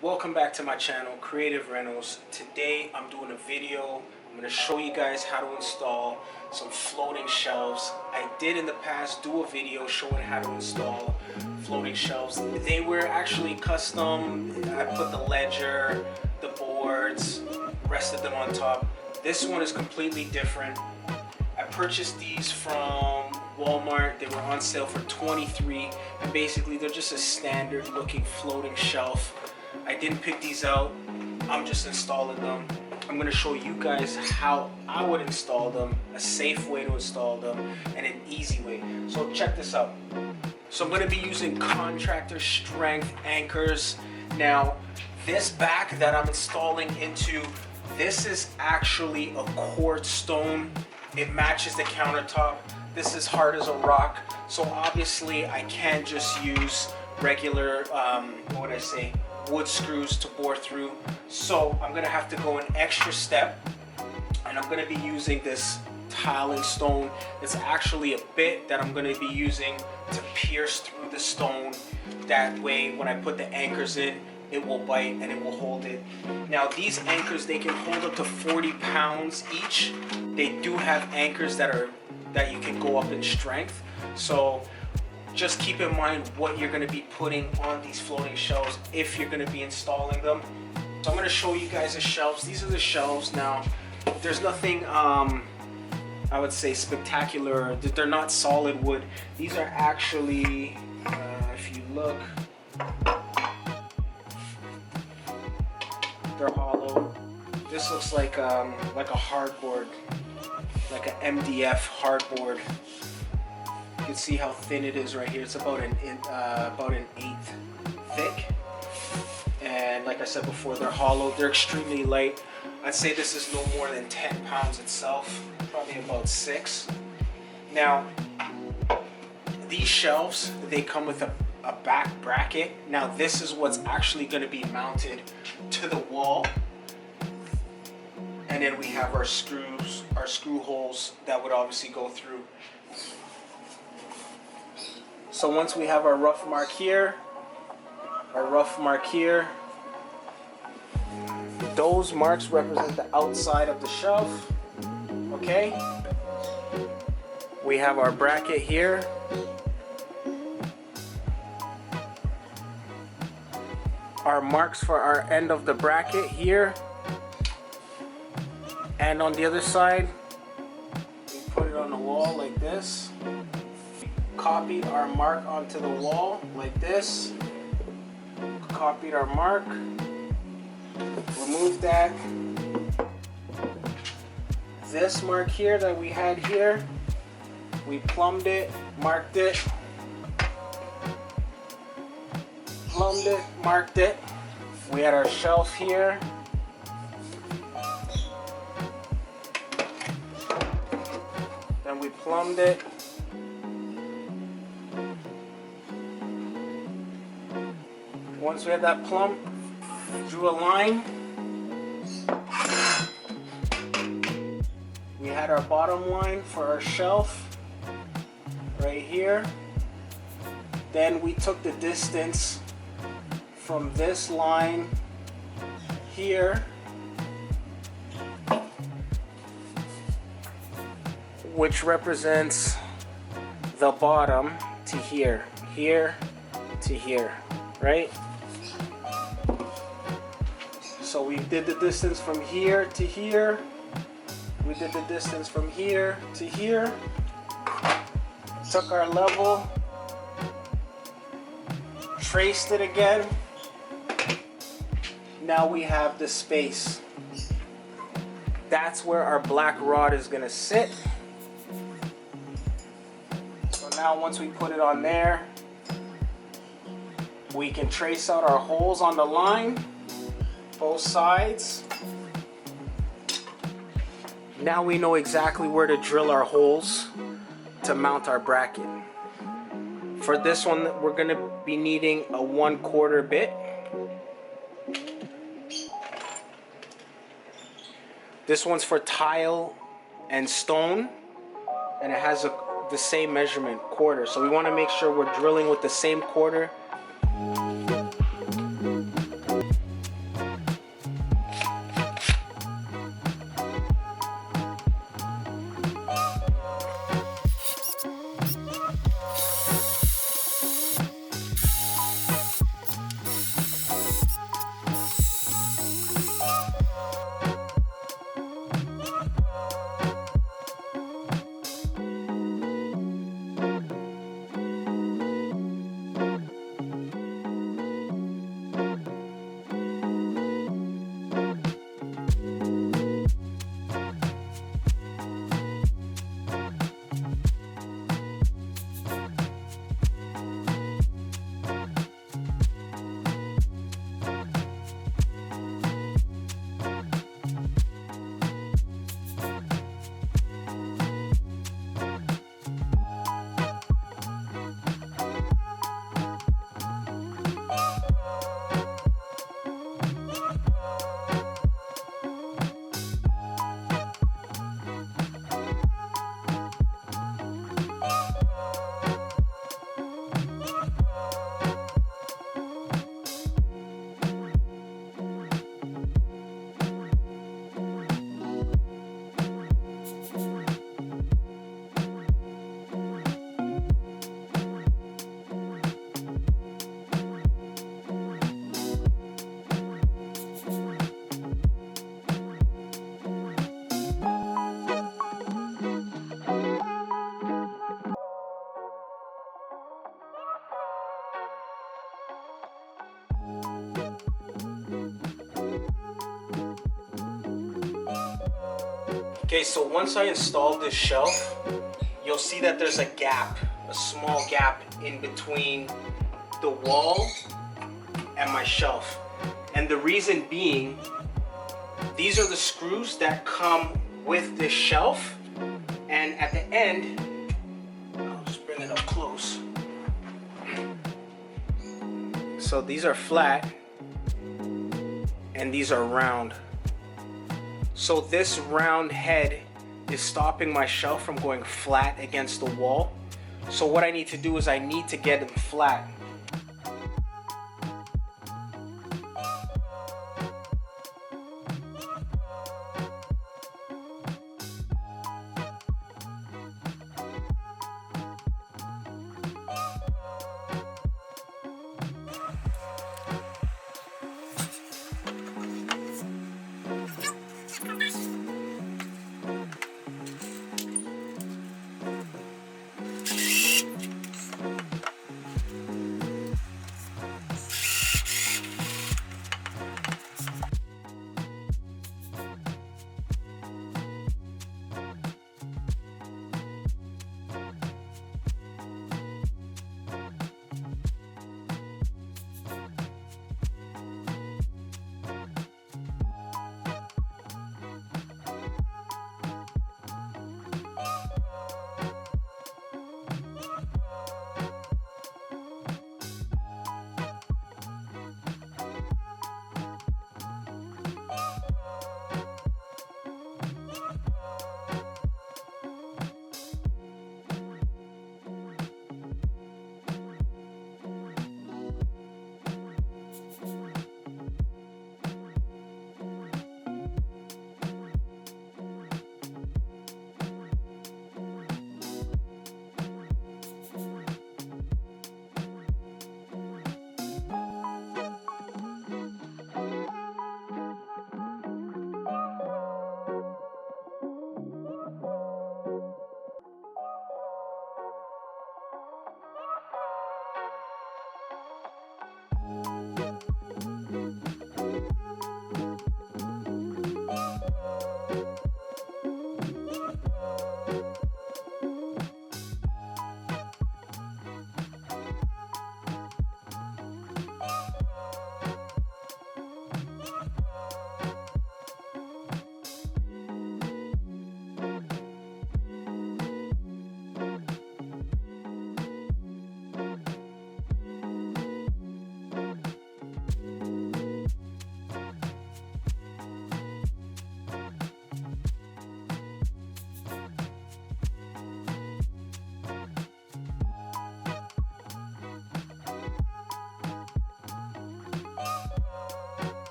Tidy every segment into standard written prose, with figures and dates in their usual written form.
Welcome back to my channel, Creative Rentals. Today I'm doing a video. I'm going to show you guys how to install some floating shelves. I did in the past do a video showing how to install floating shelves. They were actually custom. I put the ledger, the boards, rested them on top. This one is completely different. I purchased these from Walmart. They were on sale for $23, and basically they're just a standard looking floating shelf. I didn't pick these out, I'm just installing them. I'm going to show you guys how I would install them, a safe way to install them, and an easy way. So check this out. So I'm going to be using Contractor Anchors. Now, this back that I'm installing into, this is actually a quartz stone. It matches the countertop. This is hard as a rock, so obviously I can't just use regular, wood screws to bore through. So I'm gonna have to go an extra step, and I'm gonna be using this tile and stone. It's actually a bit that I'm gonna be using to pierce through the stone. That way, when I put the anchors in, it will bite and it will hold it. Now these anchors, they can hold up to 40 pounds each. They do have anchors that you can go up in strength. So just keep in mind what you're going to be putting on these floating shelves if you're going to be installing them. So I'm going to show you guys the shelves. These are the shelves. Now there's nothing I would say spectacular. They're not solid wood. These are actually if you look, they're hollow. This looks like a hardboard, like an MDF hardboard. You can see how thin it is right here. It's about an eighth thick, and like I said before, they're hollow. They're extremely light. I'd say this is no more than 10 pounds itself, probably about 6. Now these shelves, they come with a back bracket. Now this is what's actually going to be mounted to the wall, and then we have our screws, our screw holes that would obviously go through. So once we have our rough mark here, those marks represent the outside of the shelf. Okay, we have our bracket here. Our marks for our end of the bracket here, and on the other side we put it on the wall like this. Copied our mark onto the wall like this. Copied our mark, remove that. This mark here that we had here, we plumbed it, marked it, plumbed it, marked it. We had our shelf here. Then we plumbed it. Once we had that plumb, drew a line. We had our bottom line for our shelf right here. Then we took the distance from this line here, which represents the bottom, to here, here to here, right? So we did the distance from here to here. We did the distance from here to here. Took our level, traced it again. Now we have the space. That's where our black rod is gonna sit. So now once we put it on there, we can trace out our holes on the line, both sides. Now we know exactly where to drill our holes to mount our bracket. For this one, we're going to be needing a 1/4 bit. This one's for tile and stone, and it has the same measurement, quarter. So we want to make sure we're drilling with the same quarter Okay, so once I installed this shelf, you'll see that there's a gap, a small gap in between the wall and my shelf. And the reason being, these are the screws that come with this shelf. And at the end, I'll just bring it up close. So these are flat and these are round. So this round head is stopping my shelf from going flat against the wall. So what I need to do is I need to get them flat.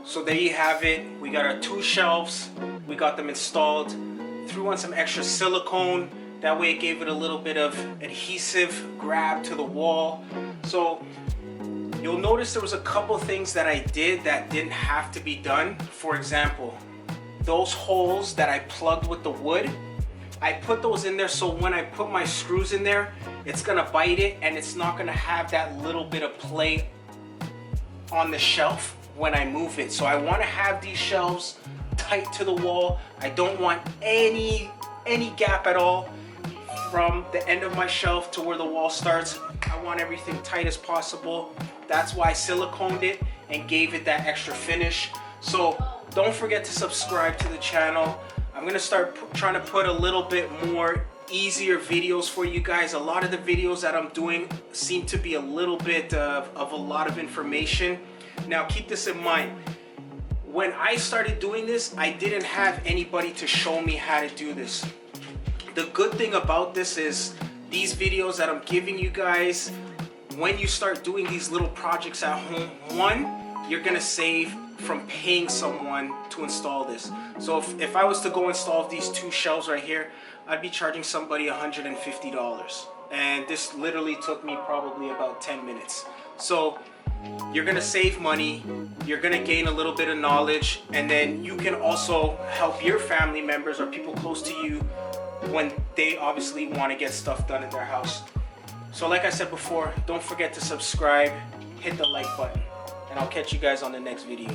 So there you have it. We got our 2 shelves. We got them installed. Threw on some extra silicone. That way it gave it a little bit of adhesive grab to the wall. So you'll notice there was a couple things that I did that didn't have to be done. For example, those holes that I plugged with the wood, I put those in there so when I put my screws in there, it's gonna bite it and it's not gonna have that little bit of play on the shelf when I move it. So I want to have these shelves tight to the wall. I don't want any gap at all from the end of my shelf to where the wall starts. I want everything tight as possible. That's why I siliconed it and gave it that extra finish. So don't forget to subscribe to the channel. I'm gonna start trying to put a little bit more easier videos for you guys. A lot of the videos that I'm doing seem to be a little bit of a lot of information. Now keep this in mind. When I started doing this, I didn't have anybody to show me how to do this. The good thing about this is these videos that I'm giving you guys, when you start doing these little projects at home, one, you're gonna save from paying someone to install this. So if I was to go install these 2 shelves right here, I'd be charging somebody $150. And this literally took me probably about 10 minutes. So you're gonna save money, you're gonna gain a little bit of knowledge, and then you can also help your family members or people close to you when they obviously want to get stuff done in their house. So like I said before, don't forget to subscribe, hit the like button, and I'll catch you guys on the next video.